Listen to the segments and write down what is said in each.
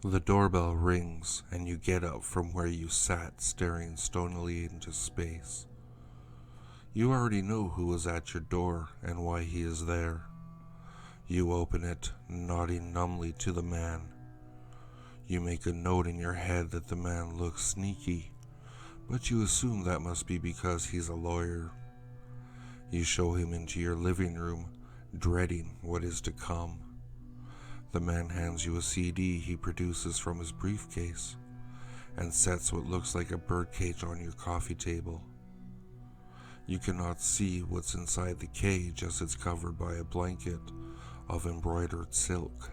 The doorbell rings, and you get up from where you sat staring stonily into space. You already know who is at your door and why he is there. You open it, nodding numbly to the man. You make a note in your head that the man looks sneaky, but you assume that must be because he's a lawyer. You show him into your living room, dreading what is to come. The man hands you a CD he produces from his briefcase and sets what looks like a birdcage on your coffee table. You cannot see what's inside the cage as it's covered by a blanket of embroidered silk.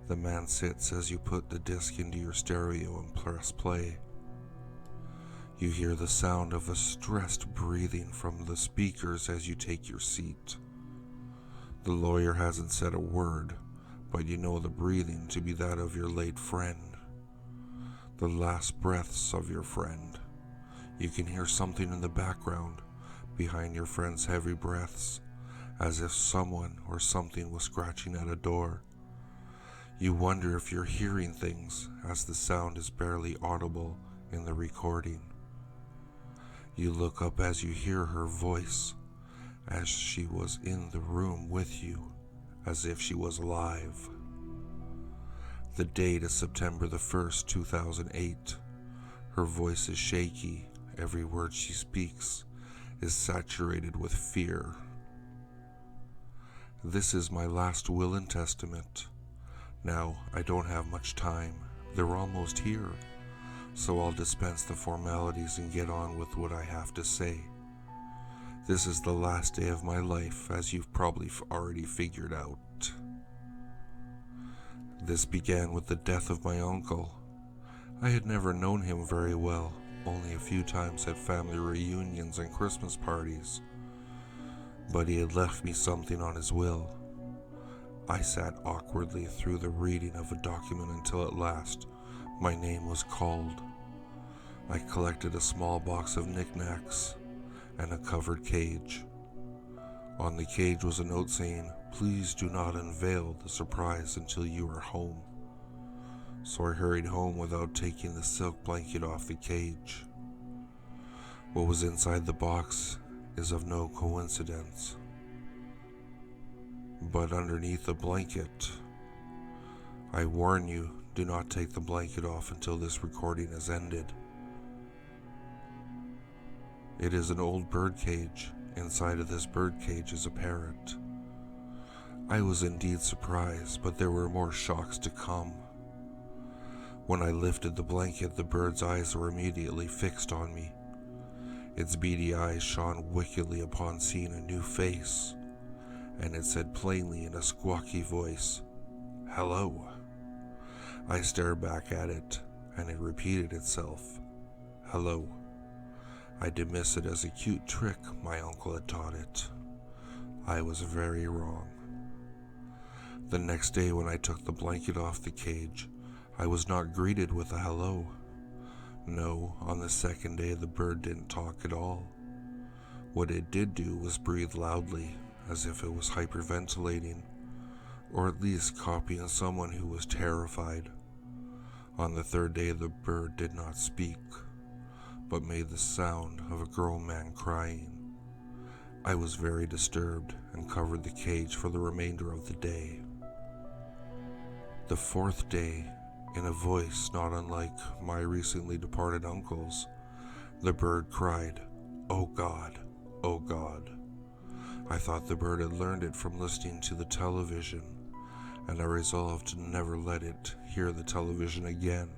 The man sits as you put the disc into your stereo and press play. You hear the sound of a stressed breathing from the speakers as you take your seat. The lawyer hasn't said a word, but you know the breathing to be that of your late friend. The last breaths of your friend. You can hear something in the background, behind your friend's heavy breaths, as if someone or something was scratching at a door. You wonder if you're hearing things, as the sound is barely audible in the recording. You look up as you hear her voice, as she was in the room with you, as if she was alive. The date is September the 1st, 2008. Her voice is shaky. Every word she speaks is saturated with fear. This is my last will and testament. Now, I don't have much time. They're almost here. So I'll dispense the formalities and get on with what I have to say. This is the last day of my life, as you've probably already figured out. This began with the death of my uncle. I had never known him very well, only a few times at family reunions and Christmas parties. But he had left me something on his will. I sat awkwardly through the reading of a document until at last my name was called. I collected a small box of knickknacks and a covered cage. On the cage was a note saying, "Please do not unveil the surprise until you are home." So I hurried home without taking the silk blanket off the cage. What was inside the box is of no coincidence. But underneath the blanket, I warn you, do not take the blanket off until this recording has ended. It is an old bird cage. Inside of this bird cage is a parrot. I was indeed surprised, but there were more shocks to come. When I lifted the blanket, the bird's eyes were immediately fixed on me. Its beady eyes shone wickedly upon seeing a new face, and it said plainly in a squawky voice, "Hello." I stared back at it, and it repeated itself, "Hello." I dismissed it as a cute trick my uncle had taught it. I was very wrong. The next day when I took the blanket off the cage, I was not greeted with a hello. No, on the second day the bird didn't talk at all. What it did do was breathe loudly, as if it was hyperventilating, or at least copying someone who was terrified. On the third day the bird did not speak, but made the sound of a grown man crying. I was very disturbed and covered the cage for the remainder of the day. The fourth day, in a voice not unlike my recently departed uncle's, the bird cried, "Oh God, oh God." I thought the bird had learned it from listening to the television, and I resolved to never let it hear the television again.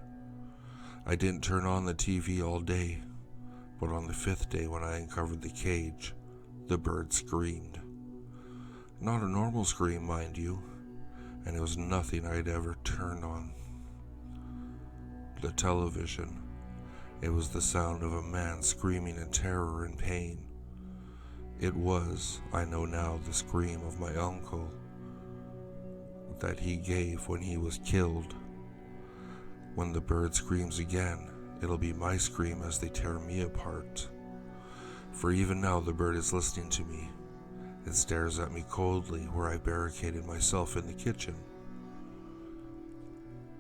I didn't turn on the TV all day, but on the fifth day when I uncovered the cage, the bird screamed. Not a normal scream, mind you, and it was nothing I'd ever turned on the television. It was the sound of a man screaming in terror and pain. It was, I know now, the scream of my uncle that he gave when he was killed. When the bird screams again, it'll be my scream as they tear me apart. For even now the bird is listening to me. It stares at me coldly where I barricaded myself in the kitchen.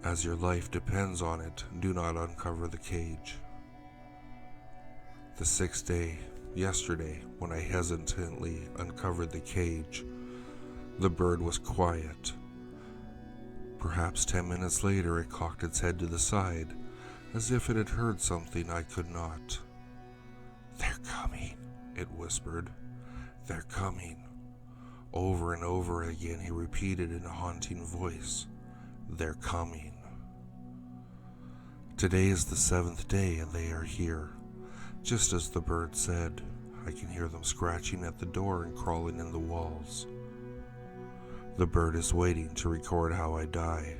As your life depends on it, do not uncover the cage. The sixth day, yesterday, when I hesitantly uncovered the cage, the bird was quiet. Perhaps 10 minutes later, it cocked its head to the side, as if it had heard something I could not. "They're coming," it whispered. "They're coming." Over and over again he repeated in a haunting voice, "They're coming." Today is the 7th day and they are here. Just as the bird said, I can hear them scratching at the door and crawling in the walls. The bird is waiting to record how I die.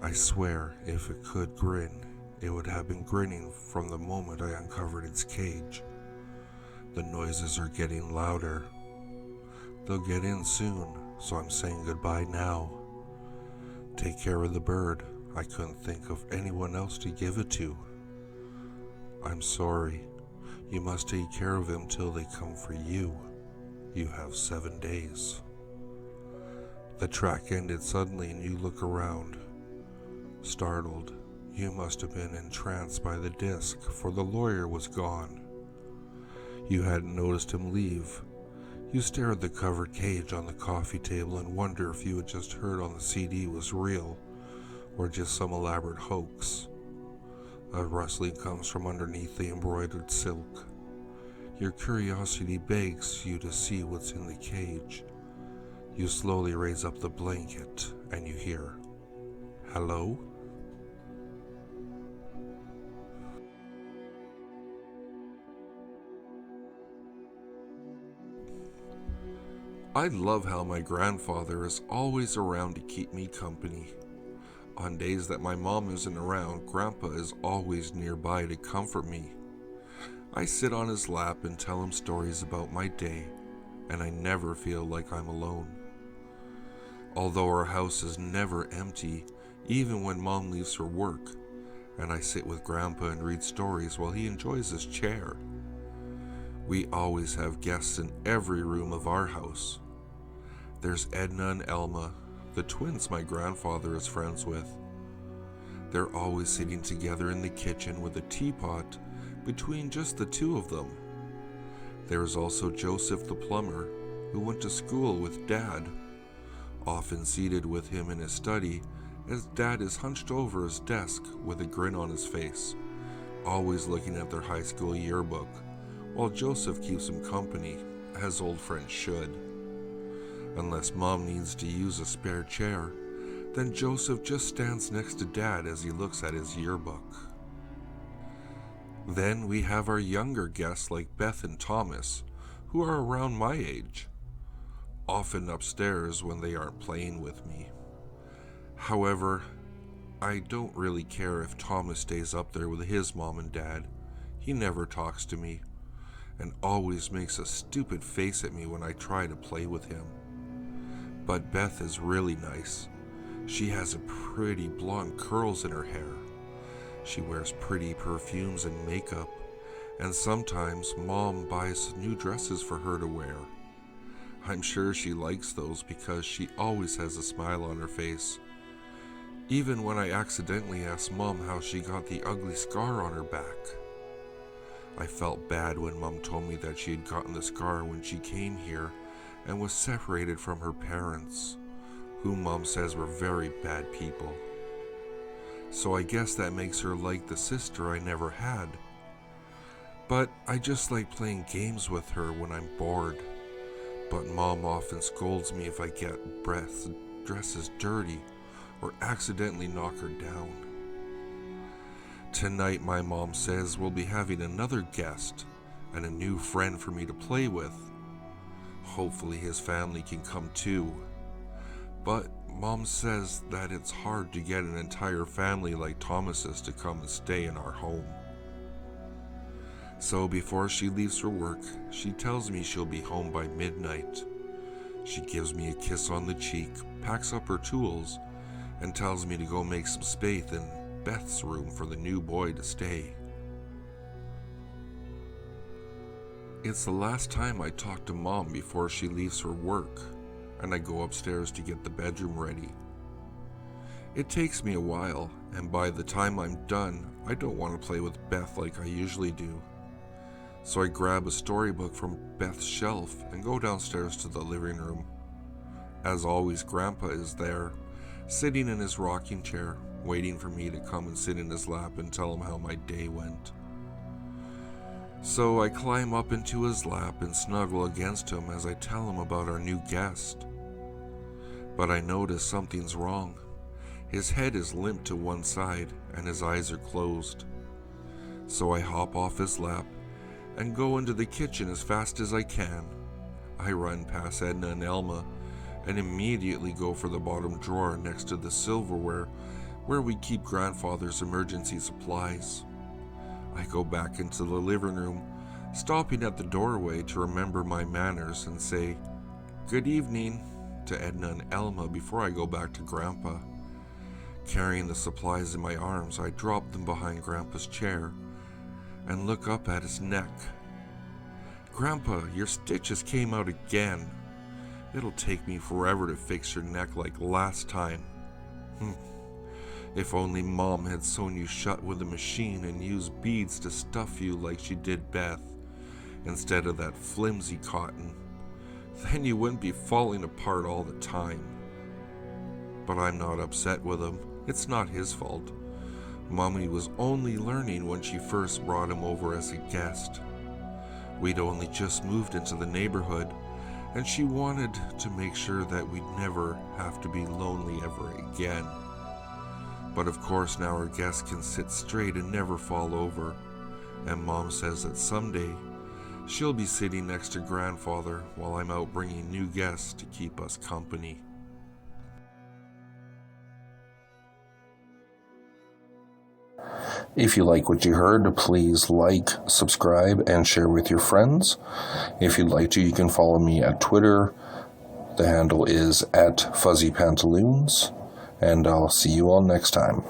I swear, if it could grin, it would have been grinning from the moment I uncovered its cage. The noises are getting louder. They'll get in soon, so I'm saying goodbye now. Take care of the bird. I couldn't think of anyone else to give it to. I'm sorry. You must take care of him till they come for you. You have 7 days. The track ended suddenly and you look around. Startled, you must have been entranced by the disc, for the lawyer was gone. You hadn't noticed him leave. You stare at the covered cage on the coffee table and wonder if you had just heard on the CD was real, or just some elaborate hoax. A rustling comes from underneath the embroidered silk. Your curiosity begs you to see what's in the cage. You slowly raise up the blanket and you hear, "Hello?" I love how my grandfather is always around to keep me company. On days that my mom isn't around, Grandpa is always nearby to comfort me. I sit on his lap and tell him stories about my day, and I never feel like I'm alone. Although our house is never empty, even when Mom leaves for work, and I sit with Grandpa and read stories while he enjoys his chair. We always have guests in every room of our house. There's Edna and Elma, the twins my grandfather is friends with. They're always sitting together in the kitchen with a teapot between just the two of them. There is also Joseph the plumber, who went to school with Dad, often seated with him in his study as Dad is hunched over his desk with a grin on his face, always looking at their high school yearbook, while Joseph keeps him company, as old friends should. Unless Mom needs to use a spare chair, then Joseph just stands next to Dad as he looks at his yearbook. Then we have our younger guests like Beth and Thomas, who are around my age, often upstairs when they aren't playing with me. However, I don't really care if Thomas stays up there with his mom and dad. He never talks to me, and always makes a stupid face at me when I try to play with him. But Beth is really nice. She has a pretty blonde curls in her hair. She wears pretty perfumes and makeup, and sometimes Mom buys new dresses for her to wear. I'm sure she likes those because she always has a smile on her face. Even when I accidentally asked Mom how she got the ugly scar on her back. I felt bad when Mom told me that she had gotten the scar when she came here and was separated from her parents, whom Mom says were very bad people. So I guess that makes her like the sister I never had. But I just like playing games with her when I'm bored. But Mom often scolds me if I get Beth's dresses dirty or accidentally knock her down. Tonight my mom says we'll be having another guest and a new friend for me to play with. Hopefully his family can come too. But Mom says that it's hard to get an entire family like Thomas's to come and stay in our home. So before she leaves for work, she tells me she'll be home by midnight. She gives me a kiss on the cheek, packs up her tools, and tells me to go make some space in Beth's room for the new boy to stay. It's the last time I talk to Mom before she leaves for work, and I go upstairs to get the bedroom ready. It takes me a while, and by the time I'm done, I don't want to play with Beth like I usually do. So I grab a storybook from Beth's shelf and go downstairs to the living room. As always, Grandpa is there, sitting in his rocking chair, waiting for me to come and sit in his lap and tell him how my day went. So I climb up into his lap and snuggle against him as I tell him about our new guest. But I notice something's wrong. His head is limp to one side and his eyes are closed. So I hop off his lap and go into the kitchen as fast as I can. I run past Edna and Elma and immediately go for the bottom drawer next to the silverware where we keep Grandfather's emergency supplies. I go back into the living room, stopping at the doorway to remember my manners and say, "Good evening," to Edna and Elma before I go back to Grandpa. Carrying the supplies in my arms, I drop them behind Grandpa's chair and look up at his neck. "Grandpa, your stitches came out again. It'll take me forever to fix your neck like last time." If only Mom had sewn you shut with a machine and used beads to stuff you like she did Beth, instead of that flimsy cotton. Then you wouldn't be falling apart all the time. But I'm not upset with him. It's not his fault. Mommy was only learning when she first brought him over as a guest. We'd only just moved into the neighborhood, and she wanted to make sure that we'd never have to be lonely ever again. But of course now our guest can sit straight and never fall over, and Mom says that someday she'll be sitting next to Grandfather while I'm out bringing new guests to keep us company. If you like what you heard, please like, subscribe, and share with your friends. If you'd like to, you can follow me at Twitter. The handle is @FuzzyPantaloons, and I'll see you all next time.